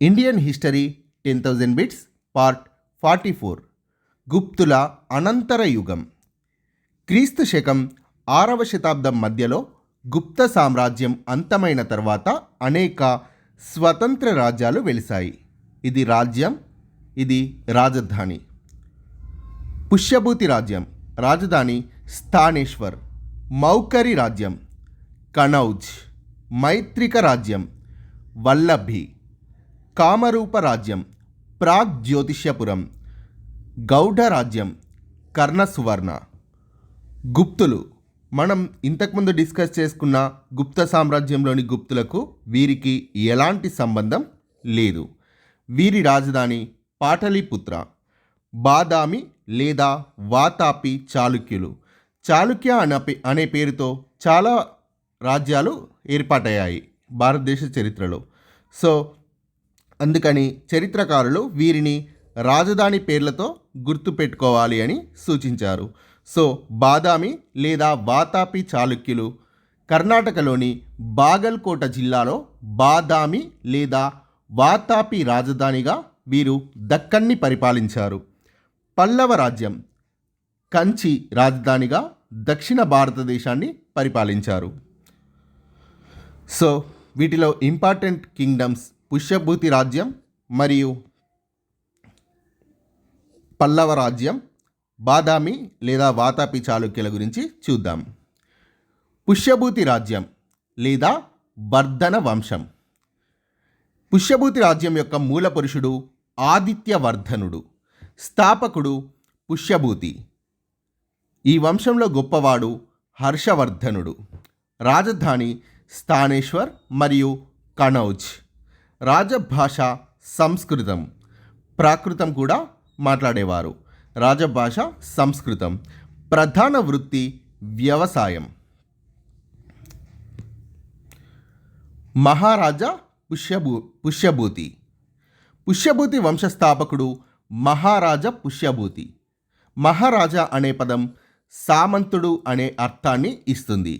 Indian history 10,000 bits part 44 గుప్తుల అనంతర యుగం. క్రీస్తు శకం 6వ శతాబ్దం మధ్యలో గుప్త సామ్రాజ్యం అంతమైన తర్వాత అనేక స్వతంత్ర రాజ్యాలు వెలిశాయి. ఇది రాజ్యం, ఇది రాజధాని. పుష్యభూతి రాజ్యం, రాజధాని స్థానేశ్వర్. మౌకరి రాజ్యం కనౌజ్. మైత్రిక రాజ్యం వల్లభి. కామరూప రాజ్యం ప్రాగ్ జ్యోతిష్యపురం. గౌడ రాజ్యం కర్ణసువర్ణ. గుప్తులు, మనం ఇంతకుముందు డిస్కస్ చేసుకున్న గుప్త సామ్రాజ్యంలోని గుప్తులకు వీరికి ఎలాంటి సంబంధం లేదు. వీరి రాజధాని పాటలీపుత్ర. బాదామి లేదా వాతాపి చాళుక్యులు. చాళుక్య అనే పేరుతో చాలా రాజ్యాలు ఏర్పాటయ్యాయి భారతదేశ చరిత్రలో. సో అందుకని చరిత్రకారులు వీరిని రాజధాని పేర్లతో గుర్తుపెట్టుకోవాలి అని సూచించారు. సో బాదామి లేదా వాతాపి చాళుక్యులు కర్ణాటకలోని బాగల్కోట జిల్లాలో బాదామి లేదా వాతాపి రాజధానిగా వీరు దక్కన్ని పరిపాలించారు. పల్లవ రాజ్యం కంచి రాజధానిగా దక్షిణ భారతదేశాన్ని పరిపాలించారు. సో వీటిలో ఇంపార్టెంట్ కింగ్డమ్స్ పుష్యభూతి రాజ్యం మరియు పల్లవ రాజ్యం, బాదామి లేదా వాతాపి చాళుక్యుల గురించి చూద్దాం. పుష్యభూతి రాజ్యం లేదా వర్ధన వంశం. పుష్యభూతి రాజ్యం యొక్క మూల పురుషుడు ఆదిత్యవర్ధనుడు, స్థాపకుడు పుష్యభూతి. ఈ వంశంలో గొప్పవాడు హర్షవర్ధనుడు. రాజధాని స్థానేశ్వర్ మరియు కనౌజ్. రాజభాష సంస్కృతం. ప్రాకృతం కూడా మాట్లాడేవారు. రాజభాష సంస్కృతం. ప్రధాన వృత్తి వ్యవసాయం. మహారాజా పుష్యభూతి. పుష్యభూతి వంశస్థాపకుడు మహారాజా పుష్యభూతి. మహారాజా అనే పదం సామంతుడు అనే అర్థాన్ని ఇస్తుంది.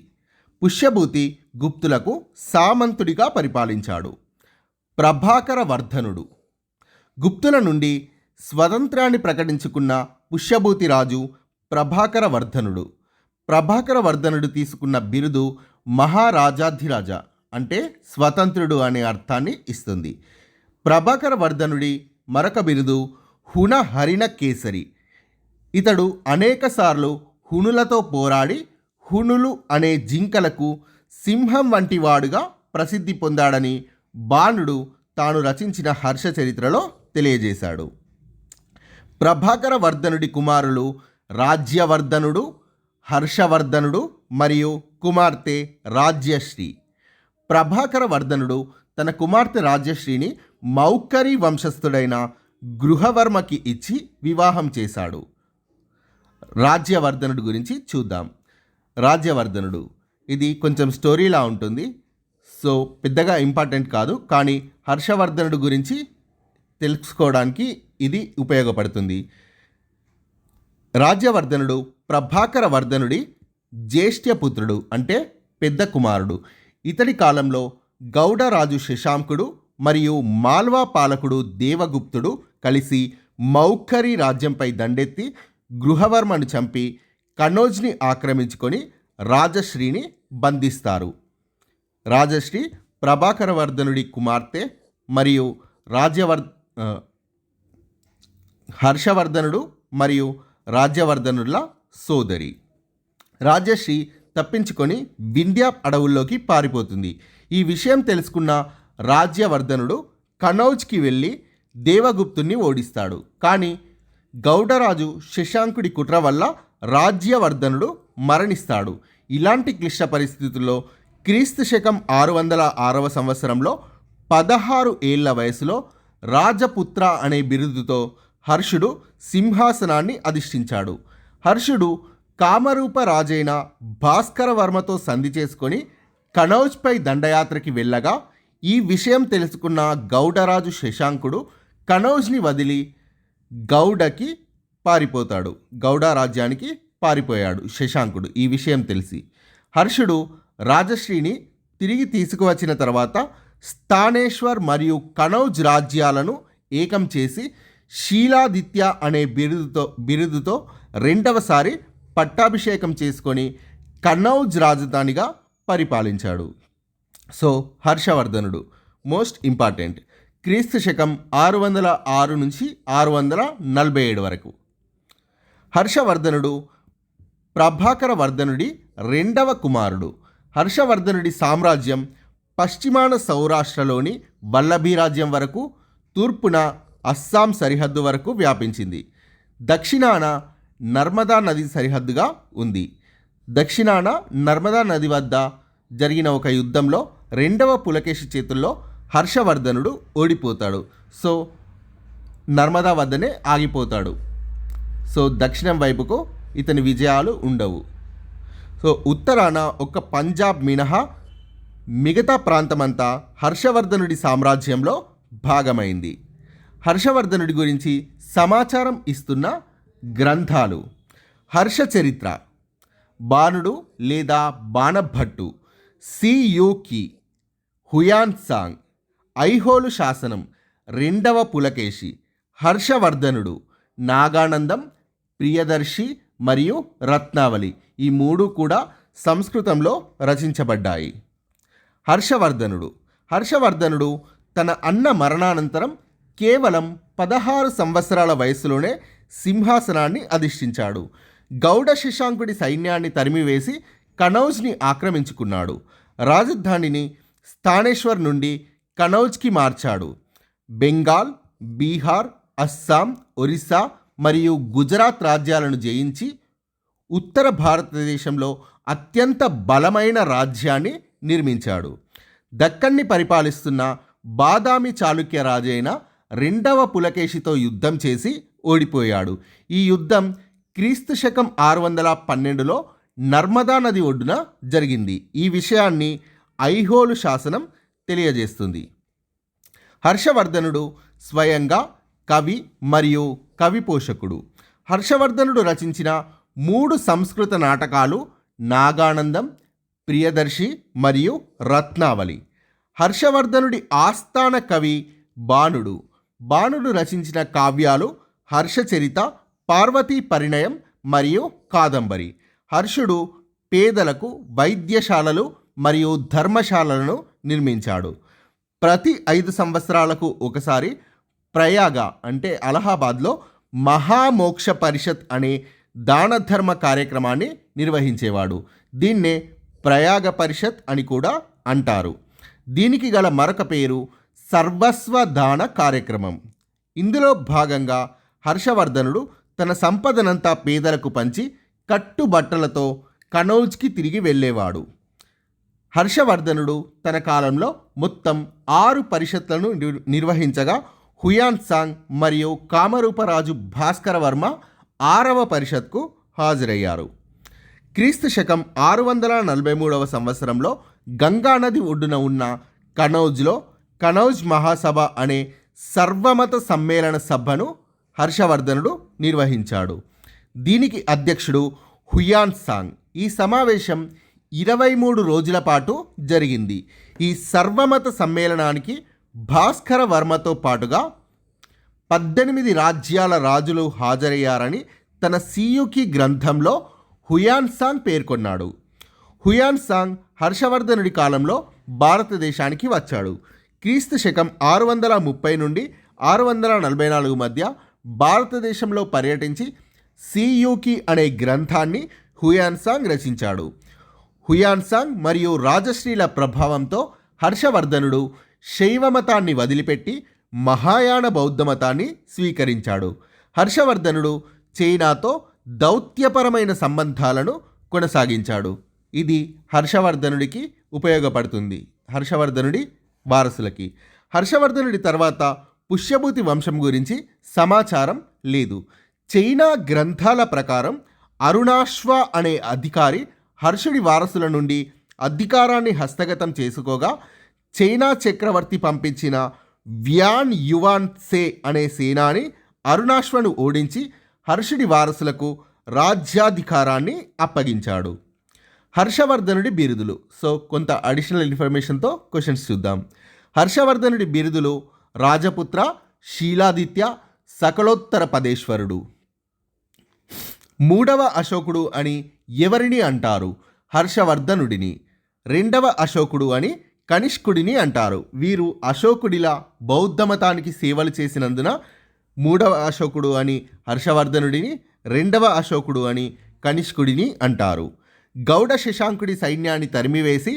పుష్యభూతి గుప్తులకు సామంతుడిగా పరిపాలించాడు. ప్రభాకర వర్ధనుడు. గుప్తుల నుండి స్వతంత్రాన్ని ప్రకటించుకున్న పుష్యభూతి రాజు ప్రభాకర వర్ధనుడు. ప్రభాకర వర్ధనుడు తీసుకున్న బిరుదు మహారాజాధిరాజ, అంటే స్వతంత్రుడు అనే అర్థాన్ని ఇస్తుంది. ప్రభాకర వర్ధనుడి మరొక బిరుదు హుణహరిణ కేసరి. ఇతడు అనేకసార్లు హుణులతో పోరాడి హుణులు అనే జింకలకు సింహం వంటి వాడుగా ప్రసిద్ధి పొందాడని బాణుడు తాను రచించిన హర్ష చరిత్రలో తెలియజేశాడు. ప్రభాకర వర్ధనుడి కుమారులు రాజ్యవర్ధనుడు, హర్షవర్ధనుడు మరియు కుమార్తె రాజ్యశ్రీ. ప్రభాకర వర్ధనుడు తన కుమార్తె రాజ్యశ్రీని మౌకరి వంశస్థుడైన గృహవర్మకి ఇచ్చి వివాహం చేశాడు. రాజ్యవర్ధనుడు గురించి చూద్దాం. రాజ్యవర్ధనుడు, ఇది కొంచెం స్టోరీలా ఉంటుంది, సో పెద్దగా ఇంపార్టెంట్ కాదు, కానీ హర్షవర్ధనుడు గురించి తెలుసుకోవడానికి ఇది ఉపయోగపడుతుంది. రాజ్యవర్ధనుడు ప్రభాకర వర్ధనుడి జ్యేష్ఠపుత్రుడు, అంటే పెద్ద కుమారుడు. ఇతడి కాలంలో గౌడరాజు శశాంకుడు మరియు మాల్వా పాలకుడు దేవగుప్తుడు కలిసి మౌఖరి రాజ్యంపై దండెత్తి గృహవర్మను చంపి కనౌజ్ని ఆక్రమించుకొని రాజశ్రీని బంధిస్తారు. రాజశ్రీ ప్రభాకర వర్ధనుడి కుమార్తె మరియు హర్షవర్ధనుడు మరియు రాజ్యవర్ధనుల సోదరి. రాజశ్రీ తప్పించుకొని వింధ్య అడవుల్లోకి పారిపోతుంది. ఈ విషయం తెలుసుకున్న రాజ్యవర్ధనుడు కనౌజ్కి వెళ్ళి దేవగుప్తుని ఓడిస్తాడు. కానీ గౌడరాజు శశాంకుడి కుట్ర వల్ల రాజ్యవర్ధనుడు మరణిస్తాడు. ఇలాంటి క్లిష్ట పరిస్థితుల్లో క్రీస్తు శకం 606వ సంవత్సరంలో 16 ఏళ్ల వయసులో రాజపుత్ర అనే బిరుదుతో హర్షుడు సింహాసనాన్ని అధిష్ఠించాడు. హర్షుడు కామరూప రాజైన భాస్కరవర్మతో సంధి చేసుకొని కనౌజ్పై దండయాత్రకి వెళ్ళగా ఈ విషయం తెలుసుకున్న గౌడరాజు శశాంకుడు కనౌజ్ని వదిలి గౌడకి పారిపోతాడు. గౌడ రాజ్యానికి పారిపోయాడు శశాంకుడు. ఈ విషయం తెలిసి హర్షుడు రాజశ్రీని తిరిగి తీసుకువచ్చిన తర్వాత స్థానేశ్వర్ మరియు కనౌజ్ రాజ్యాలను ఏకం చేసి శీలాదిత్య అనే బిరుదుతో రెండవసారి పట్టాభిషేకం చేసుకొని కనౌజ్ రాజధానిగా పరిపాలించాడు. సో హర్షవర్ధనుడు మోస్ట్ ఇంపార్టెంట్. క్రీస్తు శకం 606 నుంచి 647 వరకు. హర్షవర్ధనుడు ప్రభాకర వర్ధనుడి రెండవ కుమారుడు. హర్షవర్ధనుడి సామ్రాజ్యం పశ్చిమాన సౌరాష్ట్రలోని వల్లభీ రాజ్యం వరకు, తూర్పున అస్సాం సరిహద్దు వరకు వ్యాపించింది. దక్షిణాన నర్మదా నది సరిహద్దుగా ఉంది. దక్షిణాన నర్మదా నది వద్ద జరిగిన ఒక యుద్ధంలో రెండవ పులకేశి చేతుల్లో హర్షవర్ధనుడు ఓడిపోతాడు. సో నర్మదా వద్దనే ఆగిపోతాడు. సో దక్షిణం వైపుకు ఇతని విజయాలు ఉండవు. సో ఉత్తరాన ఒక పంజాబ్ మినహా మిగతా ప్రాంతమంతా హర్షవర్ధనుడి సామ్రాజ్యంలో భాగమైంది. హర్షవర్ధనుడి గురించి సమాచారం ఇస్తున్న గ్రంథాలు: హర్ష చరిత్ర, బాణుడు లేదా బాణభట్టు, సియూకి, హుయాన్ సాంగ్, ఐహోలు శాసనం, రెండవ పులకేశి, హర్షవర్ధనుడు, నాగానందం, ప్రియదర్శి మరియు రత్నావళి. ఈ మూడు కూడా సంస్కృతంలో రచించబడ్డాయి. హర్షవర్ధనుడు తన అన్న మరణానంతరం కేవలం 16 సంవత్సరాల వయసులోనే సింహాసనాన్ని అధిష్ఠించాడు. గౌడ శశాంకుడి సైన్యాన్ని తరిమివేసి కనౌజ్ని ఆక్రమించుకున్నాడు. రాజధానిని స్థానేశ్వర్ నుండి కనౌజ్కి మార్చాడు. బెంగాల్, బీహార్, అస్సాం, ఒరిస్సా మరియు గుజరాత్ రాజ్యాలను జయించి ఉత్తర భారతదేశంలో అత్యంత బలమైన రాజ్యాన్ని నిర్మించాడు. దక్కన్ని పరిపాలిస్తున్న బాదామి చాళుక్య రాజైన రెండవ పులకేశితో యుద్ధం చేసి ఓడిపోయాడు. ఈ యుద్ధం క్రీస్తు శకం 612లో నర్మదా నది ఒడ్డున జరిగింది. ఈ విషయాన్ని ఐహోలు శాసనం తెలియజేస్తుంది. హర్షవర్ధనుడు స్వయంగా కవి మరియు కవి పోషకుడు. హర్షవర్ధనుడు రచించిన 3 సంస్కృత నాటకాలు నాగానందం, ప్రియదర్శి మరియు రత్నావళి. హర్షవర్ధనుడి ఆస్థాన కవి బాణుడు రచించిన కావ్యాలు హర్షచరిత, పార్వతీ పరిణయం మరియు కాదంబరి. హర్షుడు పేదలకు వైద్యశాలలు మరియు ధర్మశాలలను నిర్మించాడు. ప్రతి 5 సంవత్సరాలకు ఒకసారి ప్రయాగ అంటే అలహాబాద్లో మహామోక్ష పరిషత్ అనే దాన ధర్మ కార్యక్రమాన్ని నిర్వహించేవాడు. దీన్నే ప్రయాగ పరిషత్ అని కూడా అంటారు. దీనికి గల మరొక పేరు సర్వస్వ దాన కార్యక్రమం. ఇందులో భాగంగా హర్షవర్ధనుడు తన సంపదనంతా పేదలకు పంచి కట్టుబట్టలతో కనౌజ్కి తిరిగి వెళ్ళేవాడు. హర్షవర్ధనుడు తన కాలంలో మొత్తం 6 పరిషత్లను నిర్వహించగా హుయాన్ సాంగ్ మరియు కామరూపరాజు భాస్కర వర్మ 6వ పరిషత్కు హాజరయ్యారు. క్రీస్తు శకం 643వ సంవత్సరంలో గంగానది ఒడ్డున ఉన్న కనౌజ్లో కనౌజ్ మహాసభ అనే సర్వమత సమ్మేళన సభను హర్షవర్ధనుడు నిర్వహించాడు. దీనికి అధ్యక్షుడు హుయాన్ సాంగ్. ఈ సమావేశం 23 రోజుల పాటు జరిగింది. ఈ సర్వమత సమ్మేళనానికి భాస్కర వర్మతో పాటుగా 18 రాజ్యాల రాజులు హాజరయ్యారని తన సియుకి గ్రంథంలో హుయాన్ సాంగ్ పేర్కొన్నాడు. హుయాన్ సాంగ్ హర్షవర్ధనుడి కాలంలో భారతదేశానికి వచ్చాడు. క్రీస్తు శకం 630 నుండి 644 మధ్య భారతదేశంలో పర్యటించి సియుకి అనే గ్రంథాన్ని హుయాన్ సాంగ్ రచించాడు. హుయాన్ సాంగ్ మరియు రాజశ్రీల ప్రభావంతో హర్షవర్ధనుడు శైవమతాన్ని వదిలిపెట్టి మహాయాన బౌద్ధ మతాన్ని స్వీకరించాడు. హర్షవర్ధనుడు చైనాతో దౌత్యపరమైన సంబంధాలను కొనసాగించాడు. ఇది హర్షవర్ధనుడికి ఉపయోగపడుతుంది, హర్షవర్ధనుడి వారసులకి. హర్షవర్ధనుడి తర్వాత పుష్యభూతి వంశం గురించి సమాచారం లేదు. చైనా గ్రంథాల ప్రకారం అరుణాశ్వ అనే అధికారి హర్షుడి వారసుల నుండి అధికారాన్ని హస్తగతం చేసుకోగా చైనా చక్రవర్తి పంపించిన వ్యాన్ యువాన్ సే అనే సేనాని అరుణాశ్వను ఓడించి హర్షుడి వారసులకు రాజ్యాధికారాన్ని అప్పగించాడు. హర్షవర్ధనుడి బిరుదులు. సో కొంత అడిషనల్ ఇన్ఫర్మేషన్తో క్వశ్చన్స్ చూద్దాం. హర్షవర్ధనుడి బిరుదులు రాజపుత్ర, శీలాదిత్య, సకలోత్తర పదేశ్వరుడు. మూడవ అశోకుడు అని ఎవరిని అంటారు? హర్షవర్ధనుడిని. రెండవ అశోకుడు అని కనిష్కుడిని అంటారు. వీరు అశోకుడిలా బౌద్ధ మతానికి సేవలు చేసినందున మూడవ అశోకుడు అని హర్షవర్ధనుడిని, రెండవ అశోకుడు అని కనిష్కుడిని అంటారు. గౌడ శశాంకుడి సైన్యాన్ని తరిమివేసి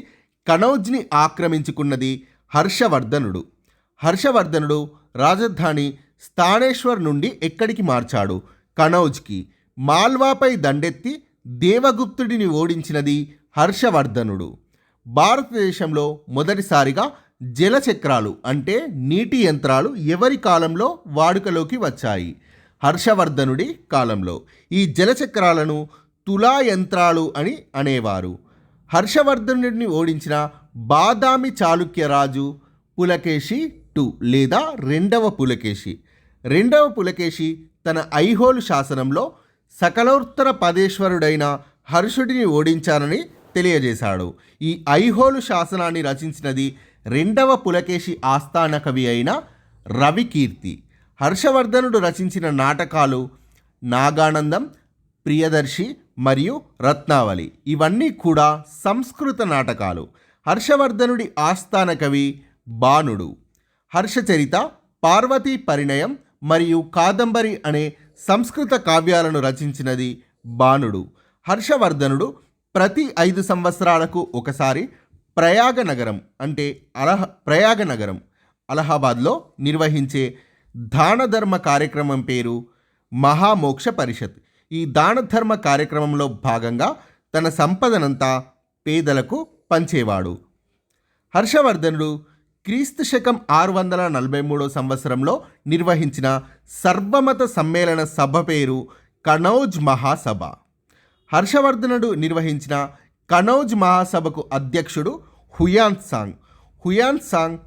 కనౌజ్ని ఆక్రమించుకున్నది హర్షవర్ధనుడు. హర్షవర్ధనుడు రాజధాని స్థానేశ్వర్ నుండి ఎక్కడికి మార్చాడు? కనౌజ్కి. మాల్వాపై దండెత్తి దేవగుప్తుడిని ఓడించినది హర్షవర్ధనుడు. భారతదేశంలో మొదటిసారిగా జలచక్రాలు అంటే నీటి యంత్రాలు ఎవరి కాలంలో వాడుకలోకి వచ్చాయి? హర్షవర్ధనుడి కాలంలో. ఈ జలచక్రాలను తులా యంత్రాలు అని అనేవారు. హర్షవర్ధనుడిని ఓడించిన బాదామి చాళుక్య రాజు పులకేశి II లేదా రెండవ పులకేశి. రెండవ పులకేశి తన ఐహోలు శాసనంలో సకలోత్తర పదేశ్వరుడైన హర్షుడిని ఓడించానని తెలియజేశాడు. ఈ ఐహోలు శాసనాన్ని రచించినది రెండవ పులకేశి ఆస్థాన కవి అయిన రవికీర్తి. హర్షవర్ధనుడు రచించిన నాటకాలు నాగానందం, ప్రియదర్శి మరియు రత్నావళి. ఇవన్నీ కూడా సంస్కృత నాటకాలు. హర్షవర్ధనుడి ఆస్థాన కవి బాణుడు. హర్షచరిత, పార్వతీ పరిణయం మరియు కాదంబరి అనే సంస్కృత కావ్యాలను రచించినది బాణుడు. హర్షవర్ధనుడు ప్రతి 5 సంవత్సరాలకు ఒకసారి ప్రయాగనగరం అంటే ప్రయాగనగరం అలహాబాద్లో నిర్వహించే దానధర్మ కార్యక్రమం పేరు మహామోక్ష పరిషత్. ఈ దానధర్మ కార్యక్రమంలో భాగంగా తన సంపదనంతా పేదలకు పంచేవాడు. హర్షవర్ధనుడు క్రీస్తు శకం 643 సంవత్సరంలో నిర్వహించిన సర్వమత సమ్మేళన సభ పేరు కనౌజ్ మహాసభ. హర్షవర్ధనుడు నిర్వహించిన కనౌజ్ మహాసభకు అధ్యక్షుడు హుయాన్ సాంగ్. హుయాన్ సాంగ్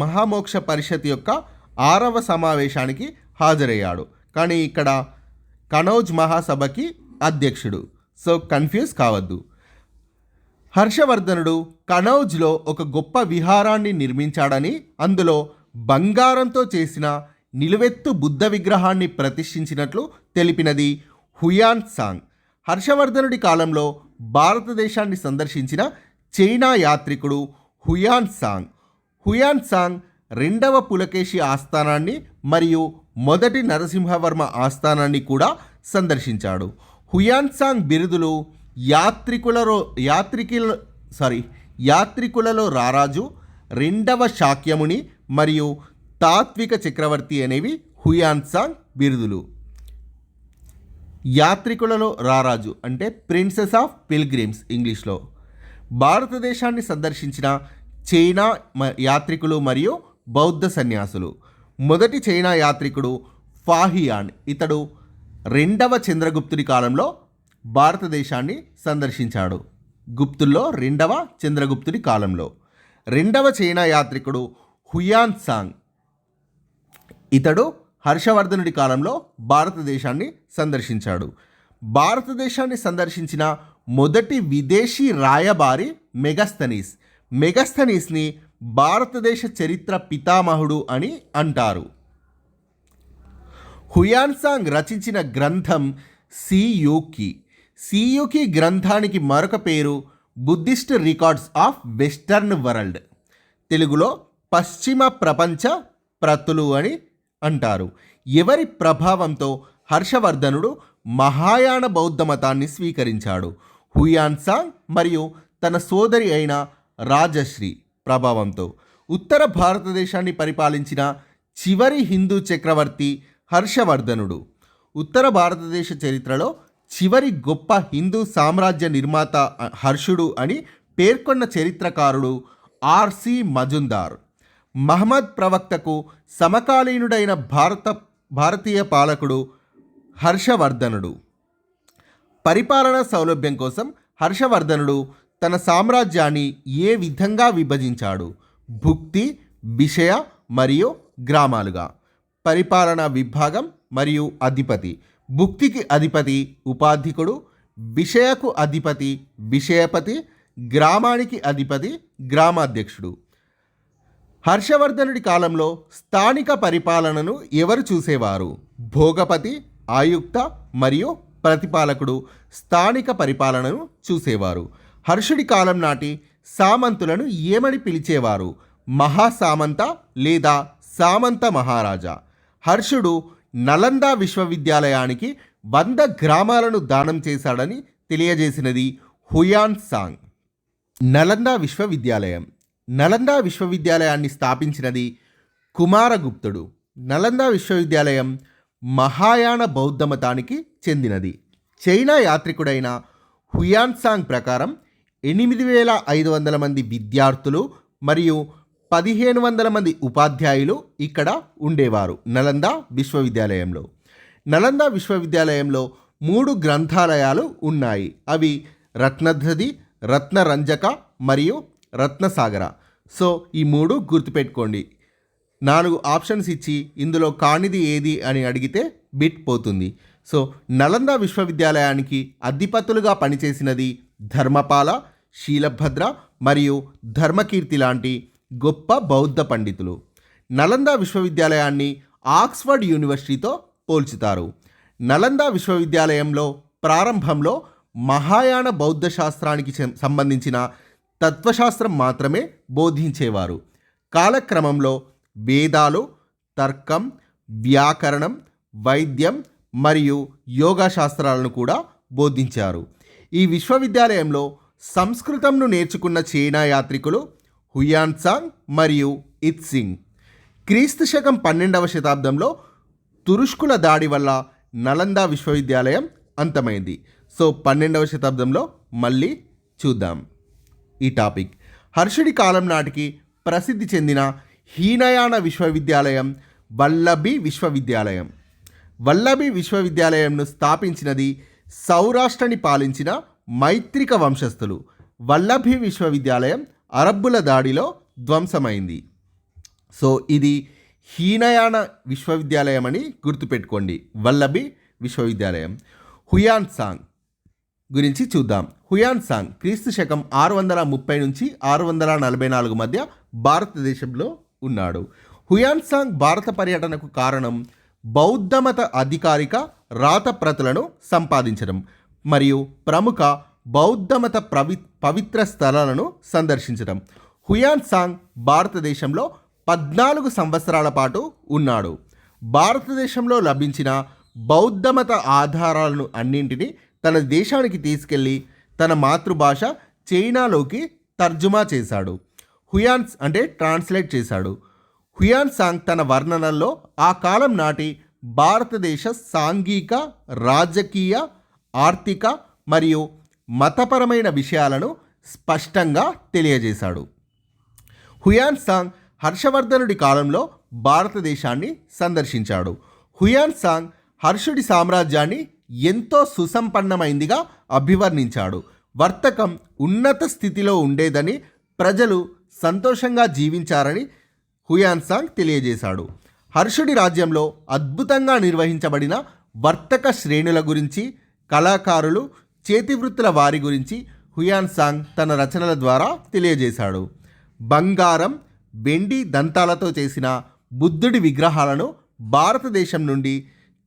మహామోక్ష పరిషత్ యొక్క 6వ సమావేశానికి హాజరయ్యాడు. కానీ ఇక్కడ కనౌజ్ మహాసభకి అధ్యక్షుడు. సో కన్ఫ్యూజ్ కావద్దు. హర్షవర్ధనుడు కనౌజ్లో ఒక గొప్ప విహారాన్ని నిర్మించాడని, అందులో బంగారంతో చేసిన నిలువెత్తు బుద్ధ విగ్రహాన్ని ప్రతిష్ఠించినట్లు తెలిపినది హుయాన్ సాంగ్. హర్షవర్ధనుడి కాలంలో భారతదేశాన్ని సందర్శించిన చైనా యాత్రికుడు హుయాన్ సాంగ్. హుయాన్ సాంగ్ రెండవ పులకేశి ఆస్థానాన్ని మరియు మొదటి నరసింహవర్మ ఆస్థానాన్ని కూడా సందర్శించాడు. హుయాన్ సాంగ్ బిరుదులు యాత్రికులలో రారాజు, రెండవ శాక్యముని మరియు తాత్విక చక్రవర్తి అనేవి హుయాన్ సాంగ్ బిరుదులు. యాత్రికులలో రారాజు అంటే ప్రిన్సెస్ ఆఫ్ పిల్గ్రిమ్స్ ఇంగ్లీష్లో. భారతదేశాన్ని సందర్శించిన చైనా యాత్రికులు మరియు బౌద్ధ సన్యాసులు. మొదటి చైనా యాత్రికుడు ఫాహియాన్. ఇతడు రెండవ చంద్రగుప్తుడి కాలంలో భారతదేశాన్ని సందర్శించాడు. గుప్తుల్లో రెండవ చంద్రగుప్తుడి కాలంలో. రెండవ చైనా యాత్రికుడు హుయాన్ సాంగ్. ఇతడు హర్షవర్ధనుడి కాలంలో భారతదేశాన్ని సందర్శించాడు. భారతదేశాన్ని సందర్శించిన మొదటి విదేశీ రాయబారి మెగస్తనీస్. మెగస్తనీస్ని భారతదేశ చరిత్ర పితామహుడు అని అంటారు. హుయాన్ సాంగ్ రచించిన గ్రంథం సియూకి. సియూకి గ్రంథానికి మరొక పేరు Buddhist records of western world. తెలుగులో పశ్చిమ ప్రపంచ ప్రతులు అని అంటారు. ఎవరి ప్రభావంతో హర్షవర్ధనుడు మహాయాన బౌద్ధ మతాన్ని స్వీకరించాడు? హుయాన్ సాంగ్ మరియు తన సోదరి అయిన రాజశ్రీ ప్రభావంతో. ఉత్తర భారతదేశాన్ని పరిపాలించిన చివరి హిందూ చక్రవర్తి హర్షవర్ధనుడు. ఉత్తర భారతదేశ చరిత్రలో చివరి గొప్ప హిందూ సామ్రాజ్య నిర్మాత హర్షుడు అని పేర్కొన్న చరిత్రకారుడు ఆర్సి మజుందార్. మహమ్మద్ ప్రవక్తకు సమకాలీనుడైన భారతీయ పాలకుడు హర్షవర్ధనుడు. పరిపాలనా సౌలభ్యం కోసం హర్షవర్ధనుడు తన సామ్రాజ్యాన్ని ఏ విధంగా విభజించాడు? భుక్తి, విషయ మరియు గ్రామాలుగా. పరిపాలనా విభాగం మరియు అధిపతి. భుక్తికి అధిపతి ఉపాధికుడు, విషయకు అధిపతి విషయపతి, గ్రామానికి అధిపతి, గ్రామాధ్యక్షుడు. హర్షవర్ధనుడి కాలంలో స్థానిక పరిపాలనను ఎవరు చూసేవారు? భోగపతి, ఆయుక్త మరియు ప్రతిపాలకుడు స్థానిక పరిపాలనను చూసేవారు. హర్షుడి కాలం నాటి సామంతులను ఏమని పిలిచేవారు? మహాసామంత లేదా సామంత మహారాజా. హర్షుడు నలంద విశ్వవిద్యాలయానికి 100 గ్రామాలను దానం చేశాడని తెలియజేసినది హుయాన్ సాంగ్. నలంద విశ్వవిద్యాలయం. నలంద విశ్వవిద్యాలయాన్ని స్థాపించినది కుమారగుప్తుడు. నలంద విశ్వవిద్యాలయం మహాయాన బౌద్ధ మతానికి చెందినది. చైనా యాత్రికుడైన హుయాన్ సాంగ్ ప్రకారం 8500 మంది విద్యార్థులు మరియు 1500 మంది ఉపాధ్యాయులు ఇక్కడ ఉండేవారు నలంద విశ్వవిద్యాలయంలో. నలంద విశ్వవిద్యాలయంలో 3 గ్రంథాలయాలు ఉన్నాయి. అవి రత్నధృతి, రత్నరంజక మరియు రత్నసాగర. సో ఈ 3 గుర్తుపెట్టుకోండి. 4 ఆప్షన్స్ ఇచ్చి ఇందులో కానిది ఏది అని అడిగితే బిట్ పోతుంది. సో నలంద విశ్వవిద్యాలయానికి అధిపతులుగా పనిచేసినది ధర్మపాల, శీలభద్ర మరియు ధర్మకీర్తి లాంటి గొప్ప బౌద్ధ పండితులు. నలంద విశ్వవిద్యాలయాన్ని ఆక్స్ఫర్డ్ యూనివర్సిటీతో పోల్చుతారు. నలంద విశ్వవిద్యాలయంలో ప్రారంభంలో మహాయాన బౌద్ధ శాస్త్రానికి సంబంధించిన తత్వశాస్త్రం మాత్రమే బోధించేవారు. కాలక్రమంలో వేదాలు, తర్కం, వ్యాకరణం, వైద్యం మరియు యోగా శాస్త్రాలను కూడా బోధించారు. ఈ విశ్వవిద్యాలయంలో సంస్కృతంను నేర్చుకున్న చైనా యాత్రికులు హుయాన్ సాంగ్ మరియు ఇత్సింగ్. క్రీస్తు శకం 12వ శతాబ్దంలో తురుష్కుల దాడి వల్ల నలంద విశ్వవిద్యాలయం అంతమైంది. సో 12వ శతాబ్దంలో మళ్ళీ చూద్దాం ఈ టాపిక్. హర్షుడి కాలం నాటికి ప్రసిద్ధి చెందిన హీనయాన విశ్వవిద్యాలయం వల్లభి విశ్వవిద్యాలయం. వల్లభి విశ్వవిద్యాలయంను స్థాపించినది సౌరాష్ట్రని పాలించిన మైత్రిక వంశస్థులు. వల్లభి విశ్వవిద్యాలయం అరబ్బుల దాడిలో ధ్వంసమైంది. సో ఇది హీనయాన విశ్వవిద్యాలయం అని గుర్తుపెట్టుకోండి, వల్లభి విశ్వవిద్యాలయం. హుయాన్ సాంగ్ గురించి చూద్దాం. హుయాన్ సాంగ్ క్రీస్తు శకం 630 నుంచి 644 మధ్య భారతదేశంలో ఉన్నాడు. హుయాన్ సాంగ్ భారత పర్యటనకు కారణం బౌద్ధమత అధికారిక రాతప్రతులను సంపాదించడం మరియు ప్రముఖ బౌద్ధమత పవిత్ర స్థలాలను సందర్శించడం. హుయాన్ సాంగ్ భారతదేశంలో 14 సంవత్సరాల పాటు ఉన్నాడు. భారతదేశంలో లభించిన బౌద్ధమత ఆధారాలను అన్నింటినీ తన దేశానికి తీసుకెళ్ళి తన మాతృభాష చైనాలోకి తర్జుమా చేశాడు. హుయాన్స్ అంటే ట్రాన్స్లేట్ చేశాడు. హుయాన్ సాంగ్ తన వర్ణనల్లో ఆ కాలం నాటి భారతదేశ సాంఘిక, రాజకీయ, ఆర్థిక మరియు మతపరమైన విషయాలను స్పష్టంగా తెలియజేశాడు. హుయాన్ సాంగ్ హర్షవర్ధనుడి కాలంలో భారతదేశాన్ని సందర్శించాడు. హుయాన్ సాంగ్ హర్షుడి సామ్రాజ్యాన్ని ఎంతో సుసంపన్నమైందిగా అభివర్ణించాడు. వర్తకం ఉన్నత స్థితిలో ఉండేదని, ప్రజలు సంతోషంగా జీవించారని హుయాన్ సాంగ్ తెలియజేశాడు. హర్షుడి రాజ్యంలో అద్భుతంగా నిర్వహించబడిన వర్తక శ్రేణుల గురించి, కళాకారులు, చేతివృత్తుల వారి గురించి హుయాన్ సాంగ్ తన రచనల ద్వారా తెలియజేశాడు. బంగారం, వెండి దంతాలతో చేసిన బుద్ధుడి విగ్రహాలను భారతదేశం నుండి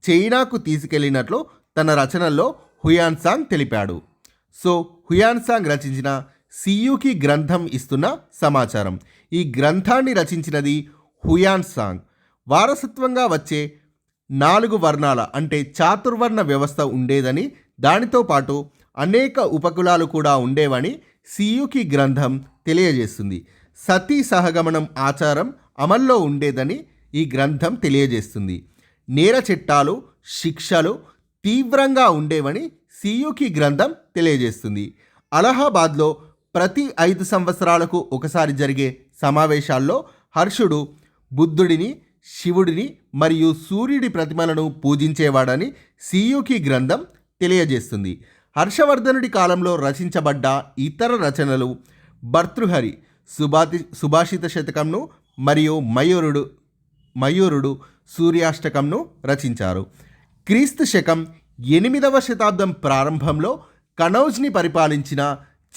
చైనాకు తీసుకెళ్లినట్లు తన రచనల్లో హుయాన్ సాంగ్ తెలిపాడు. సో హుయాన్ సాంగ్ రచించిన సియూకి గ్రంథం ఇస్తున్న సమాచారం. ఈ గ్రంథాన్ని రచించినది హుయాన్ సాంగ్. వారసత్వంగా వచ్చే 4 వర్ణాల అంటే చాతుర్వర్ణ వ్యవస్థ ఉండేదని, దానితో పాటు అనేక ఉపకులాలు కూడా ఉండేవని సియూకి గ్రంథం తెలియజేస్తుంది. సతీ సహగమనం ఆచారం అమల్లో ఉండేదని ఈ గ్రంథం తెలియజేస్తుంది. నేర చట్టాలు, శిక్షలు తీవ్రంగా ఉండేవని సియూకి గ్రంథం తెలియజేస్తుంది. అలహాబాద్లో ప్రతి 5 సంవత్సరాలకు ఒకసారి జరిగే సమావేశాల్లో హర్షుడు బుద్ధుడిని, శివుడిని మరియు సూర్యుడి ప్రతిమలను పూజించేవాడని సియూకి గ్రంథం తెలియజేస్తుంది. హర్షవర్ధనుడి కాలంలో రచించబడ్డ ఇతర రచనలు భర్తృహరి సుభాషిత శతకంను మరియు మయూరుడు సూర్యాష్టకంను రచించారు. క్రీస్తు శకం 8వ శతాబ్దం ప్రారంభంలో కనౌజ్ని పరిపాలించిన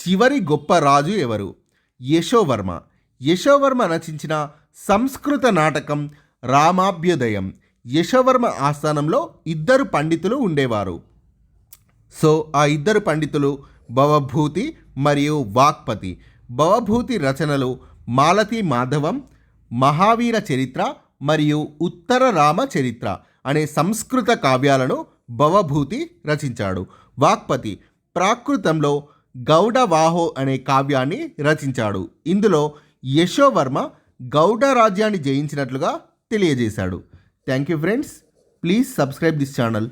చివరి గొప్ప రాజు ఎవరు? యశోవర్మ. యశోవర్మ రచించిన సంస్కృత నాటకం రామాభ్యుదయం. యశోవర్మ ఆస్థానంలో ఇద్దరు పండితులు ఉండేవారు. సో ఆ ఇద్దరు పండితులు భవభూతి మరియు వాక్పతి. భవభూతి రచనలు మాలతీ మాధవం, మహావీర చరిత్ర మరియు ఉత్తర రామ చరిత్ర అనే సంస్కృత కావ్యాలను భవభూతి రచించాడు. వాక్పతి ప్రాకృతంలో గౌడవాహో అనే కావ్యాన్ని రచించాడు. ఇందులో యశోవర్మ గౌడ రాజ్యాన్ని జయించినట్లుగా తెలియజేశాడు. Thank you friends. Please subscribe this channel.